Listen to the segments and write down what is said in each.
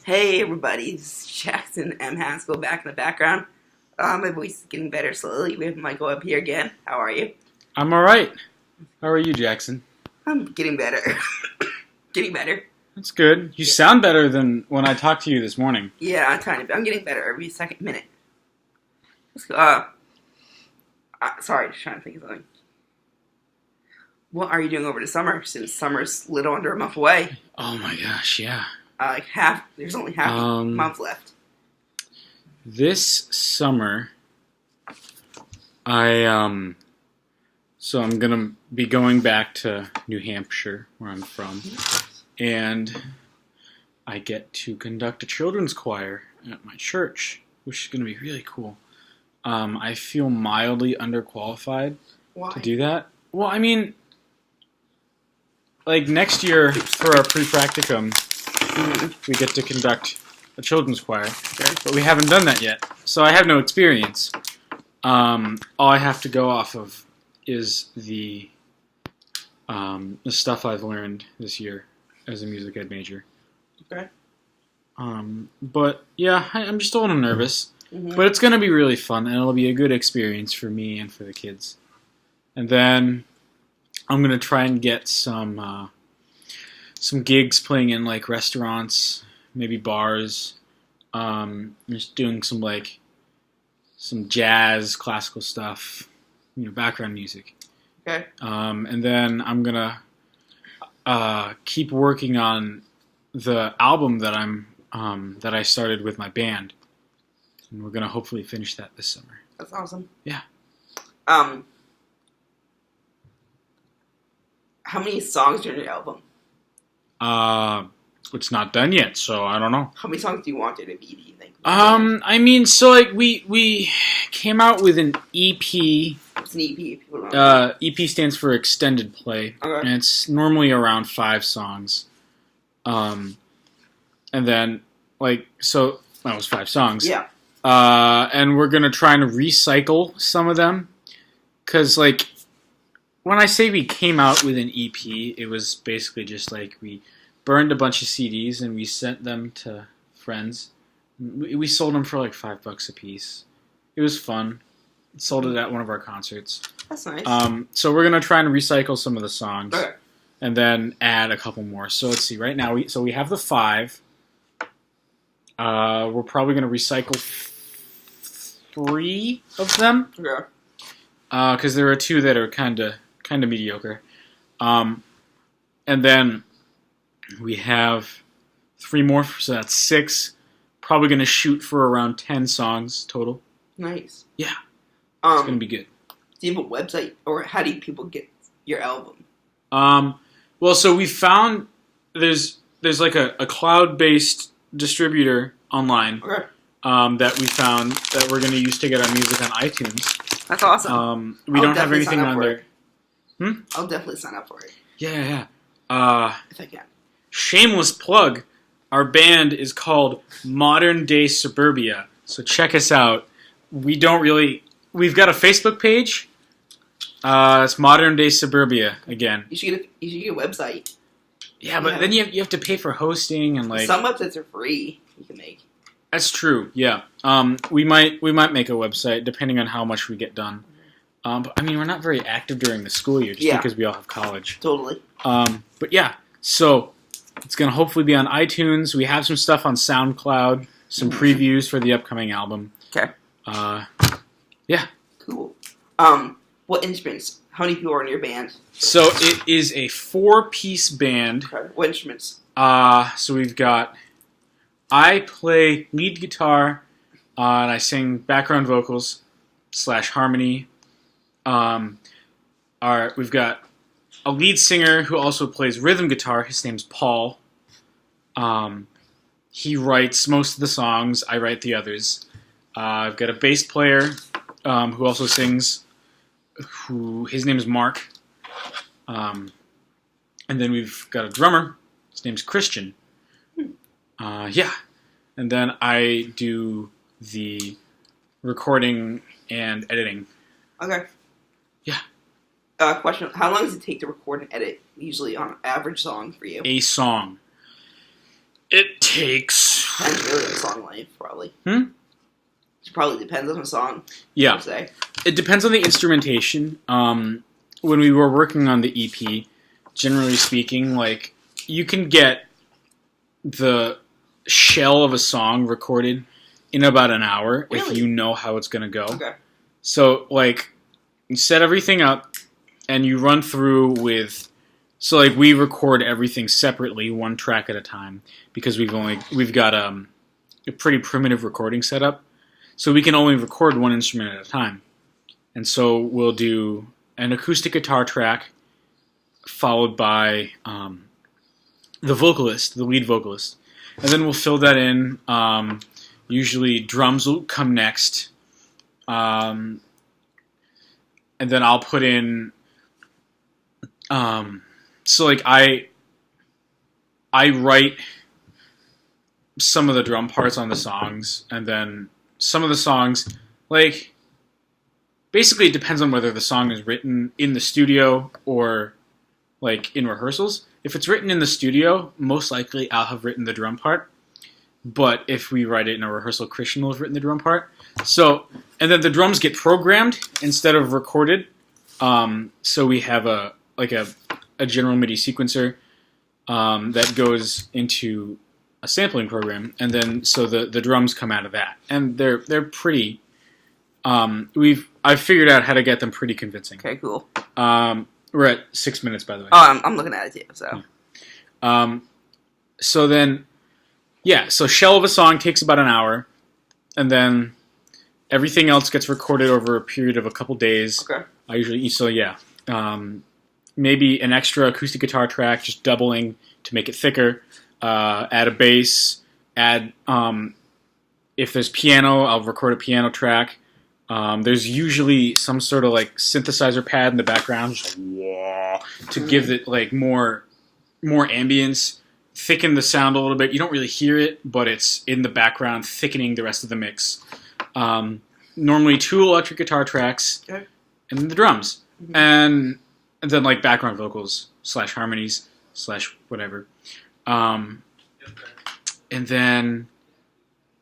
Hey everybody, this is Jackson M. Haskell back in the background. My voice is getting better slowly. We have Michael Webb here again. How are you? I'm alright. How are you, Jackson? I'm getting better. Getting better. That's good. You sound better than when I talked to you this morning. Yeah, I'm getting better every second minute. Sorry, just trying to think of something. What are you doing over the summer, since summer's a little under a month away? Oh my gosh, yeah. There's only half a month left. This summer, so I'm gonna be going back to New Hampshire, where I'm from, and I get to conduct a children's choir at my church, which is gonna be really cool. I feel mildly underqualified to do that. Well, I mean, like next year for our pre-practicum, we get to conduct a children's choir, but we haven't done that yet, so I have no experience. All I have to go off of is the stuff I've learned this year as a music ed major. Okay. But yeah, I'm just a little nervous, but it's gonna be really fun, and it'll be a good experience for me and for the kids. And then I'm gonna try and get some gigs playing in like restaurants, maybe bars. Just doing some jazz, classical stuff, background music. Okay. And then I'm gonna keep working on the album that that I started with my band, and we're gonna hopefully finish that this summer. That's awesome. Yeah. How many songs are in your album? It's not done yet, so I don't know. How many songs do you want there to be, do you think? I mean, so like we came out with an EP. What's an EP? People don't know. EP stands for extended play, Okay. and it's normally around 5 songs. And then so that was 5 songs. Yeah. And we're gonna try and recycle some of them, cause when I say we came out with an EP, it was basically just like we burned a bunch of CDs and we sent them to friends. We sold them for like $5 a piece. It was fun. Sold it at one of our concerts. That's nice. So we're gonna try and recycle some of the songs, Okay. and then add a couple more. So let's see. Right now, we have the 5. We're probably gonna recycle 3 of them. Okay. Because there are 2 that are kind of mediocre. And then we have 3 more, so that's 6. Probably going to shoot for around 10 songs total. Nice. Yeah. It's going to be good. Do you have a website, or how do people get your album? Well, so we found there's like a cloud-based distributor online that we found that we're going to use to get our music on iTunes. That's awesome. We don't have anything on there. I'll definitely sign up for it. Yeah. If I can. Shameless plug. Our band is called Modern Day Suburbia, so check us out. We've got a Facebook page. It's Modern Day Suburbia again. You should get a website. Yeah, but then you have to pay for hosting and some websites are free. You can make. That's true. Yeah. We might make a website depending on how much we get done. But I mean, we're not very active during the school year just because we all have college. Totally. But yeah, so it's going to hopefully be on iTunes. We have some stuff on SoundCloud, some previews for the upcoming album. Okay. Yeah. Cool. What instruments? How many people are in your band? So it is a 4-piece band. Okay. What instruments? So we've got, I play lead guitar, and I sing background vocals / harmony. We've got a lead singer who also plays rhythm guitar. His name's Paul. He writes most of the songs. I write the others. I've got a bass player who also sings. His name is Mark. And then we've got a drummer. His name's Christian. Yeah. And then I do the recording and editing. Okay. Yeah. Question: how long does it take to record and edit? Usually on an average song for you. A song. It takes Depends really on song length, probably. It probably depends on the song. Yeah. I would say. It depends on the instrumentation. When we were working on the EP, generally speaking, like, you can get the shell of a song recorded in about an hour if you know how it's going to go. Okay. So, like, you set everything up, and you run through with... So, like, we record everything separately, one track at a time, because we've got a pretty primitive recording setup. So we can only record one instrument at a time. And so we'll do an acoustic guitar track, followed by the lead vocalist. And then we'll fill that in. Usually drums will come next. And then I'll put in... so, like, I write some of the drum parts on the songs, and then some of the songs, like, basically it depends on whether the song is written in the studio or, like, in rehearsals. If it's written in the studio, most likely I'll have written the drum part. But if we write it in a rehearsal, Christian will have written the drum part. So, and then the drums get programmed instead of recorded. So we have a general MIDI sequencer that goes into a sampling program, and then so the drums come out of that, and they're pretty. I've figured out how to get them pretty convincing. Okay, cool. We're at 6 minutes, by the way. Oh, I'm looking at it too. So. So then, yeah. So shell of a song takes about an hour, and then everything else gets recorded over a period of a couple days. Okay. Maybe an extra acoustic guitar track, just doubling to make it thicker. Add a bass. Add if there's piano, I'll record a piano track. There's usually some sort of like synthesizer pad in the background, just to give it like more ambience, thicken the sound a little bit. You don't really hear it, but it's in the background, thickening the rest of the mix. Normally 2 electric guitar tracks, and then the drums, and then like background vocals / harmonies / whatever. And then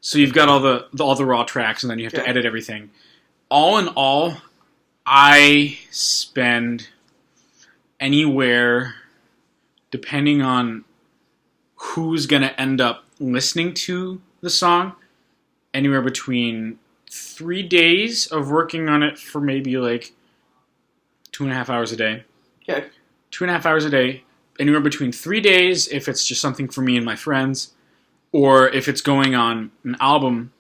so you've got all the raw tracks, and then you have to edit everything. All in all, I spend anywhere, depending on who's going to end up listening to the song, anywhere between 3 days of working on it for maybe like 2.5 hours a day. Okay. 2.5 hours a day. Anywhere between 3 days if it's just something for me and my friends, or if it's going on an album,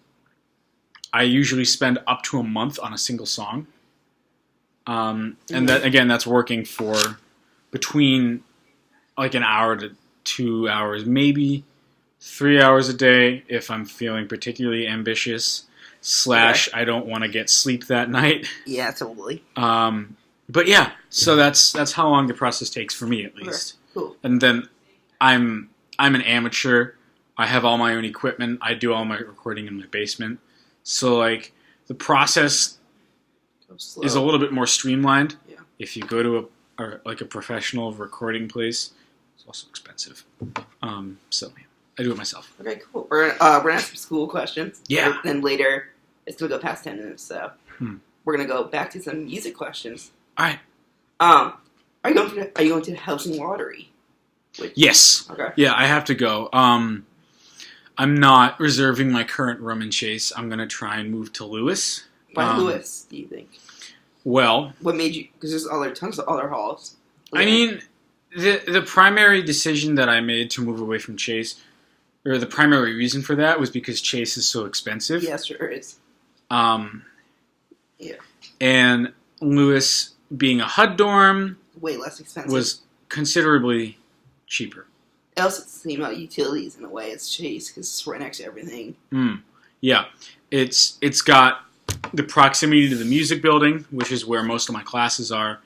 I usually spend up to a month on a single song. And that, again, that's working for between like an hour to 2 hours, maybe 3 hours a day if I'm feeling particularly ambitious / I don't want to get sleep that night. Yeah, totally. But yeah, so that's how long the process takes for me, at least. Okay, cool. And then I'm an amateur. I have all my own equipment. I do all my recording in my basement. So like the process is a little bit more streamlined. Yeah. If you go to a professional recording place, it's also expensive. So yeah, I do it myself. Okay, cool. We're gonna ask some school questions. Yeah. Then later, it's gonna go past 10 minutes, so we're gonna go back to some music questions. All right. Are you going to the housing lottery? Yes. Okay. Yeah, I have to go. I'm not reserving my current room in Chase. I'm going to try and move to Lewis. Why Lewis, do you think? Well... What made you... Because there's tons of other halls. I mean, the primary decision that I made to move away from Chase, or the primary reason for that, was because Chase is so expensive. Yeah, sure is. Yeah. And Lewis, being a HUD dorm... Way less expensive. ...was considerably cheaper. It also it's the same amount of utilities in a way as Chase because it's right next to everything. Yeah, it's got the proximity to the music building, which is where most of my classes are.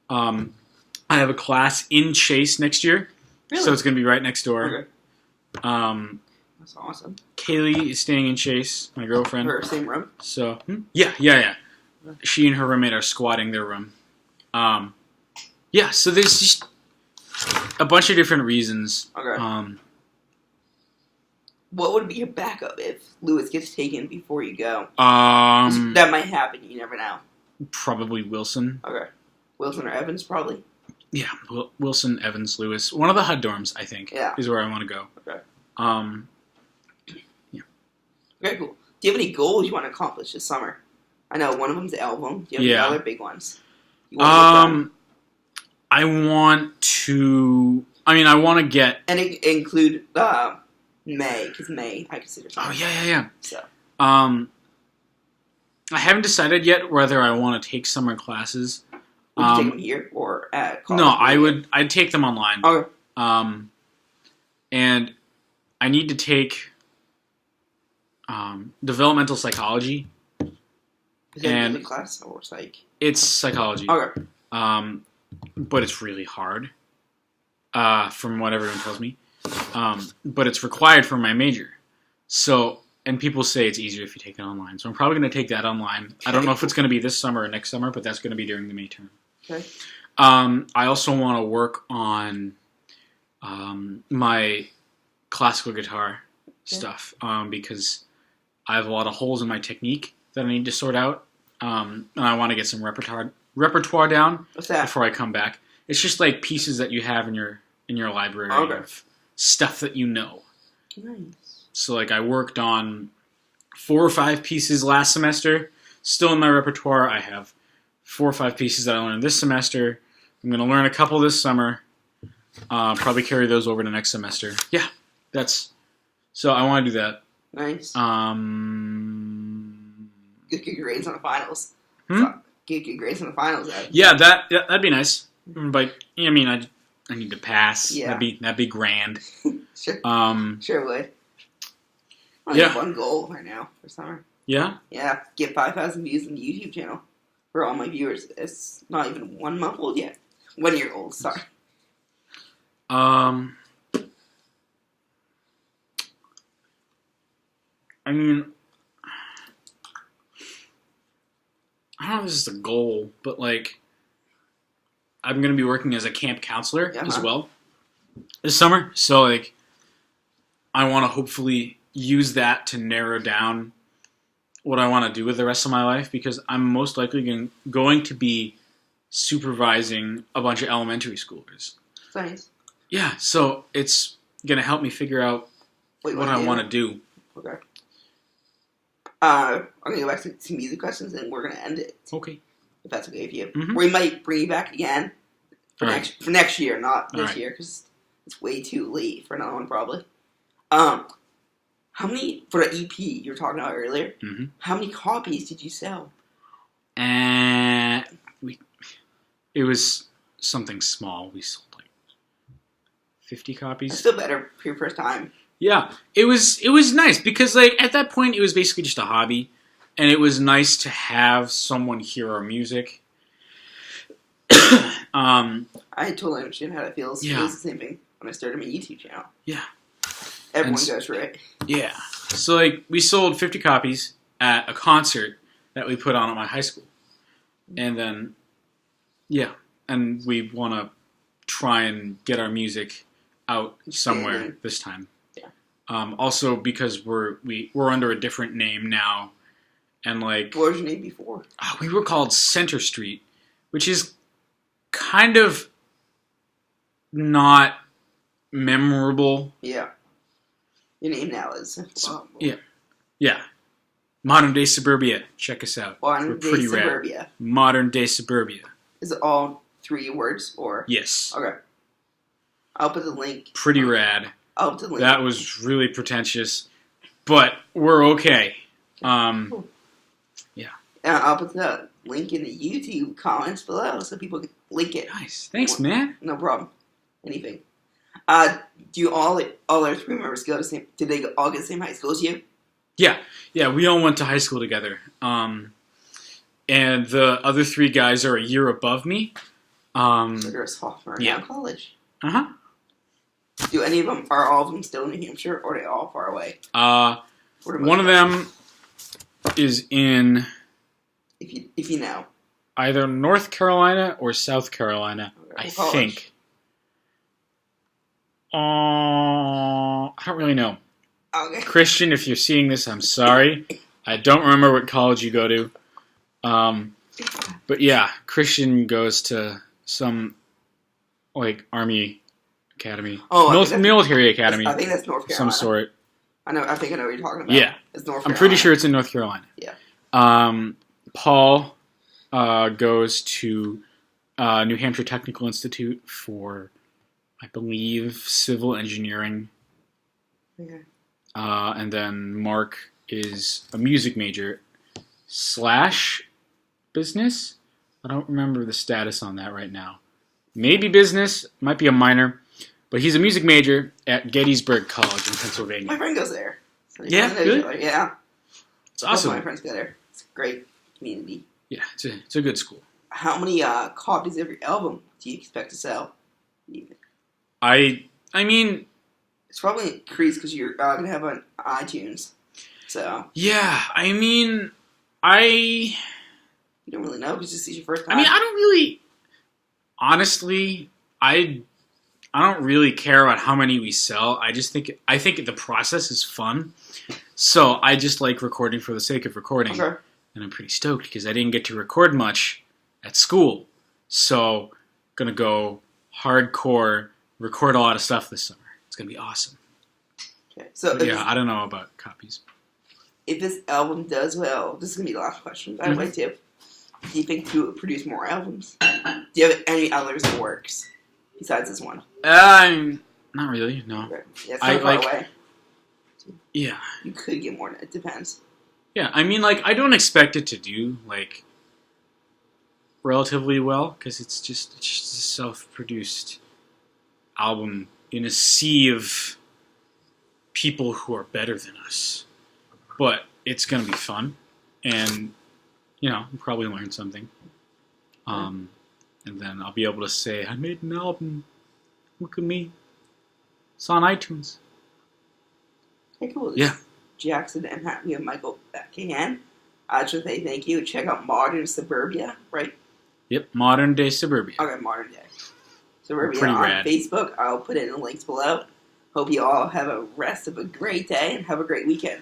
I have a class in Chase next year, so it's going to be right next door. Okay. That's awesome. Kaylee is staying in Chase, my girlfriend. Her same room. So yeah. She and her roommate are squatting their room. Yeah, so there's just a bunch of different reasons. Okay. what would be your backup if Lewis gets taken before you go? That might happen. You never know. Probably Wilson. Okay. Wilson or Evans, probably? Yeah, Wilson, Evans, Lewis. One of the HUD dorms, I think, is where I want to go. Okay. Yeah. Very cool. Do you have any goals you want to accomplish this summer? I know one of them's the album. Do you have any other big ones? I want to... I want to get... And include May, because May I consider summer. Oh, yeah. So. I haven't decided yet whether I want to take summer classes. Would you take them here or at college? No, I'd take them online. Okay. And I need to take developmental psychology. Is it a music class or psych? It's psychology. Okay. But it's really hard, from what everyone tells me. But it's required for my major. So, and people say it's easier if you take it online. So I'm probably going to take that online. I don't know if it's going to be this summer or next summer, but that's going to be during the May term. Okay. I also want to work on my classical guitar stuff because I have a lot of holes in my technique that I need to sort out. And I want to get some repertoire down before I come back. It's just like pieces that you have in your library of stuff that you know. Nice. So like I worked on 4 or 5 pieces last semester. Still in my repertoire, I have 4 or 5 pieces that I learned this semester. I'm going to learn a couple this summer. Probably carry those over to next semester. Yeah, so I want to do that. Nice. Get good grades on the finals. Get good grades on the finals. Yeah, that'd be nice. But I need to pass. Yeah. That'd be grand. Sure. Sure would. One goal right now for summer. Yeah? Yeah, get 5,000 views on the YouTube channel for all my viewers. It's not even 1 month old yet. 1 year old, sorry. I don't know if this is a goal, but like, I'm going to be working as a camp counselor as well this summer. So like, I want to hopefully use that to narrow down what I want to do with the rest of my life because I'm most likely going to be supervising a bunch of elementary schoolers. Nice. Yeah, so it's going to help me figure out what I want to do. Okay. I'm going to go back to some music questions and we're going to end it. Okay. If that's okay with you. Mm-hmm. We might bring you back again for next year, not this year, because it's way too late for another one probably. How many, for the EP you were talking about earlier, how many copies did you sell? It was something small. We sold like 50 copies. That's still better for your first time. Yeah, it was nice because like at that point it was basically just a hobby, and it was nice to have someone hear our music. I totally understand how that feels. Yeah. It was the same thing when I started my YouTube channel. Yeah. Everyone goes for it. Yeah. So like we sold 50 copies at a concert that we put on at my high school, and then and we want to try and get our music out somewhere this time. Also because we're under a different name now, and like what was your name before? We were called Center Street, which is kind of not memorable. Yeah, your name now is yeah. Modern Day Suburbia. Check us out. We're pretty Suburbia. Rad. Modern Day Suburbia. Is it all 3 words or? Yes. Okay. I'll put the link. Pretty rad. I'll put the link. That was really pretentious, but we're okay. Cool. Yeah. I'll put the link in the YouTube comments below so people can link it. Nice. Thanks, man. No problem. Anything. Do all our 3 members go to the same? Did they all get the same high school as you? Yeah. We all went to high school together. And the other 3 guys are a year above me. So they're a sophomore in college. Uh-huh. Are all of them still in New Hampshire, or are they all far away? One of them is in... If you know. Either North Carolina or South Carolina, I think. I don't really know. Okay. Christian, if you're seeing this, I'm sorry. I don't remember what college you go to. But yeah, Christian goes to some like Army Academy. Military Academy. I think that's North Carolina. Some sort. I think I know what you're talking about. Yeah. It's North Carolina. I'm pretty sure it's in North Carolina. Yeah. Paul goes to New Hampshire Technical Institute for, I believe, civil engineering. Okay. And then Mark is a music major / business. I don't remember the status on that right now. Maybe business, might be a minor, but he's a music major at Gettysburg College in Pennsylvania. My friend goes there. So yeah, really? Yeah. It's awesome. Both my friends go there. It's a great community. Yeah, it's a good school. How many copies of your album do you expect to sell? I mean, it's probably increased because you're gonna have on iTunes. So yeah, I mean, you don't really know because this is your first time. I mean, I don't really. Honestly, I don't really care about how many we sell. I think the process is fun. So I just like recording for the sake of recording. Okay. And I'm pretty stoked because I didn't get to record much at school. So gonna go hardcore, record a lot of stuff this summer. It's gonna be awesome. Okay. So yeah, I don't know about copies. If this album does well, this is gonna be the last question. By the way, too. Do you think you would produce more albums? Do you have any others in the works besides this one? Not really. No. Okay. Yeah, it's not far away. Yeah. You could get more. It depends. Yeah, I mean, like, I don't expect it to do, like, relatively well, because it's just a self-produced album in a sea of people who are better than us. But it's going to be fun, and, you know, I'll probably learn something. And then I'll be able to say, I made an album. Look at me. It's on iTunes. Okay, cool. Yeah. Jackson and we have Michael back again. I just say thank you. Check out Modern Suburbia, right? Yep, Modern Day Suburbia. Okay, Modern Day Suburbia Pretty on rad. Facebook. I'll put it in the links below. Hope you all have a rest of a great day and have a great weekend.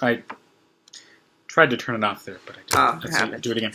I tried to turn it off there, but I didn't. Let's Do it again.